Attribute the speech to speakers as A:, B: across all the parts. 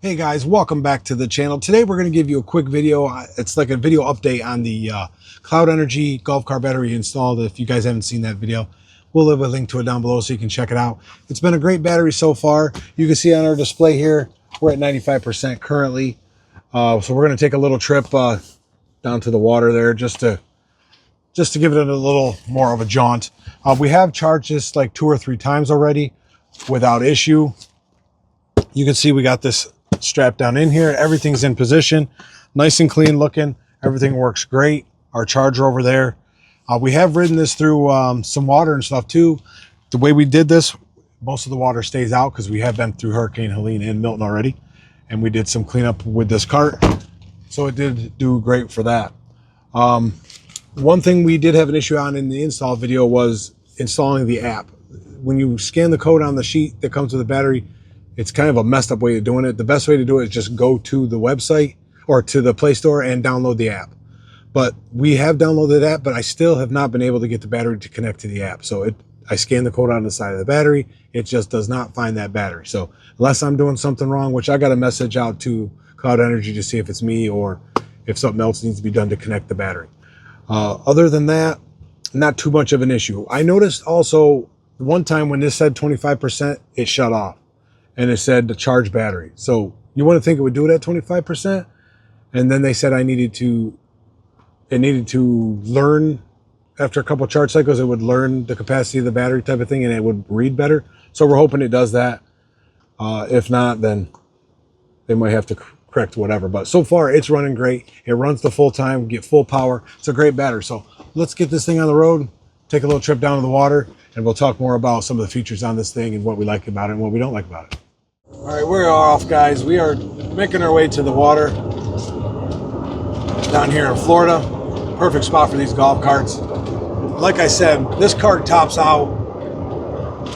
A: Hey guys, welcome back to the channel. Today we're going to give you a quick video. It's like a video update on the Cloud Energy golf car battery installed. If you guys haven't seen that video, we'll leave a link to it down below so you can check it out. It's been a great battery so far. You can see on our display here, we're at 95% currently. So we're going to take a little trip down to the water there just to give it a little more of a jaunt. We have charged this like 2 or 3 times already without issue. You can see we got this strapped down in here. Everything's in position, nice and clean looking. Everything works great. Our charger over there. We have ridden this through some water and stuff too. The way we did this, most of the water stays out because we have been through Hurricane Helene and Milton already, and we did some cleanup with this cart, so it did do great for that. One thing we did have an issue on in the install video was installing the app. When you scan the code on the sheet that comes with the battery, it's kind of a messed up way of doing it. The best way to do it is just go to the website or to the Play Store and download the app. But we have downloaded the app, but I still have not been able to get the battery to connect to the app. So I scanned the code on the side of the battery. It just does not find that battery. So unless I'm doing something wrong, which I got a message out to Cloud Energy to see if it's me or if something else needs to be done to connect the battery. Other than that, not too much of an issue. I noticed also one time when this said 25%, it shut off. And it said the charge battery. So you want to think it would do it at 25%. And then they said it needed to learn after a couple of charge cycles, it would learn the capacity of the battery type of thing and it would read better. So we're hoping it does that. If not, then they might have to correct whatever. But so far it's running great. It runs the full time, get full power. It's a great battery. So let's get this thing on the road, take a little trip down to the water, and we'll talk more about some of the features on this thing and what we like about it and what we don't like about it. All right, we're off, guys. We are making our way to the water down here in Florida. Perfect spot for these golf carts. Like I said, this cart tops out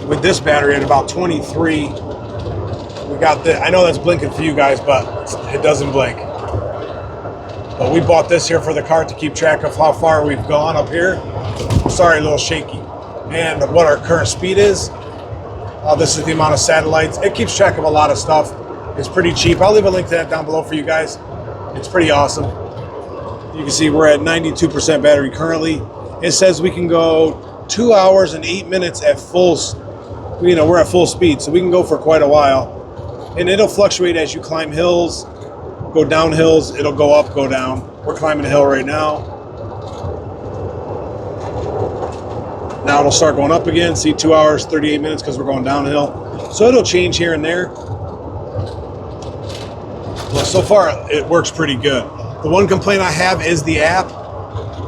A: with this battery at about 23. We got this. I know that's blinking for you guys, but it doesn't blink. But we bought this here for the cart to keep track of how far we've gone up here. Sorry, a little shaky. And what our current speed is. This is the amount of satellites. It keeps track of a lot of stuff. It's pretty cheap. I'll leave a link to that down below for you guys. It's pretty awesome. You can see we're at 92% battery currently. It says we can go 2 hours and 8 minutes at full, we're at full speed, so we can go for quite a while. And it'll fluctuate as you climb hills, go down hills, it'll go up, go down. We're climbing a hill right now. Now it'll start going up again. See, 2 hours, 38 minutes because we're going downhill. So it'll change here and there. Well, so far it works pretty good. The one complaint I have is the app.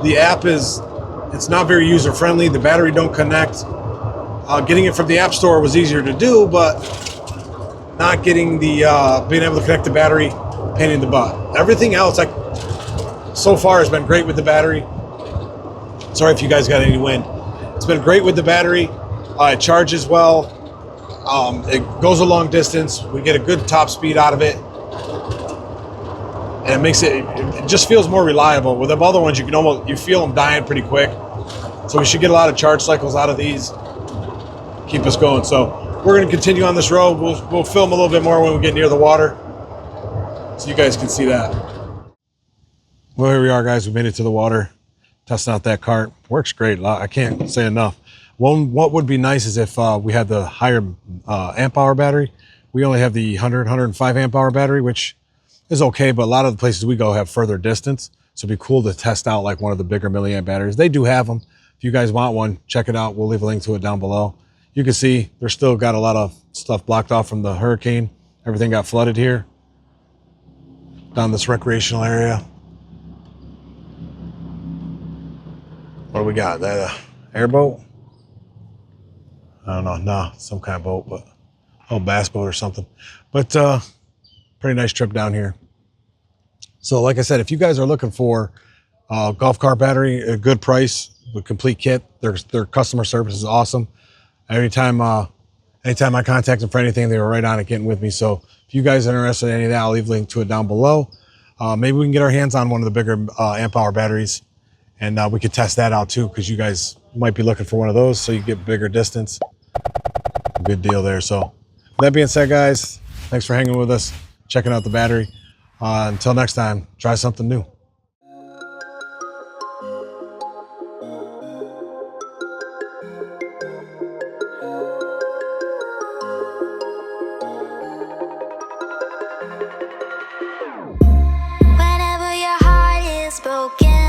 A: The app it's not very user friendly. The battery don't connect. Getting it from the App Store was easier to do, but not getting being able to connect the battery, pain in the butt. Everything else, so far has been great with the battery. Sorry if you guys got any wind. It's been great with the battery. It charges well. It goes a long distance. We get a good top speed out of it. And it makes it just feels more reliable. With the other ones, you feel them dying pretty quick. So we should get a lot of charge cycles out of these. Keep us going. So we're going to continue on this road. We'll film a little bit more when we get near the water, so you guys can see that. Well, here we are, guys. We made it to the water. Testing out that cart. Works great. I can't say enough. What would be nice is if we had the higher amp hour battery. We only have the 105 amp hour battery, which is okay, but a lot of the places we go have further distance. So it'd be cool to test out like one of the bigger milliamp batteries. They do have them. If you guys want one, check it out. We'll leave a link to it down below. You can see there's still got a lot of stuff blocked off from the hurricane. Everything got flooded here down this recreational area. What do we got? That airboat? I don't know. No, some kind of boat, but bass boat or something. But pretty nice trip down here. So like I said, if you guys are looking for a golf cart battery, a good price with complete kit, their customer service is awesome. Anytime I contact them for anything, they were right on it getting with me. So if you guys are interested in any of that, I'll leave a link to it down below. Maybe we can get our hands on one of the bigger amp hour batteries. And we could test that out too, because you guys might be looking for one of those so you get bigger distance. Good deal there. So with that being said, guys, thanks for hanging with us. checking out the battery. Until next time, try something new.
B: Whenever your heart is broken,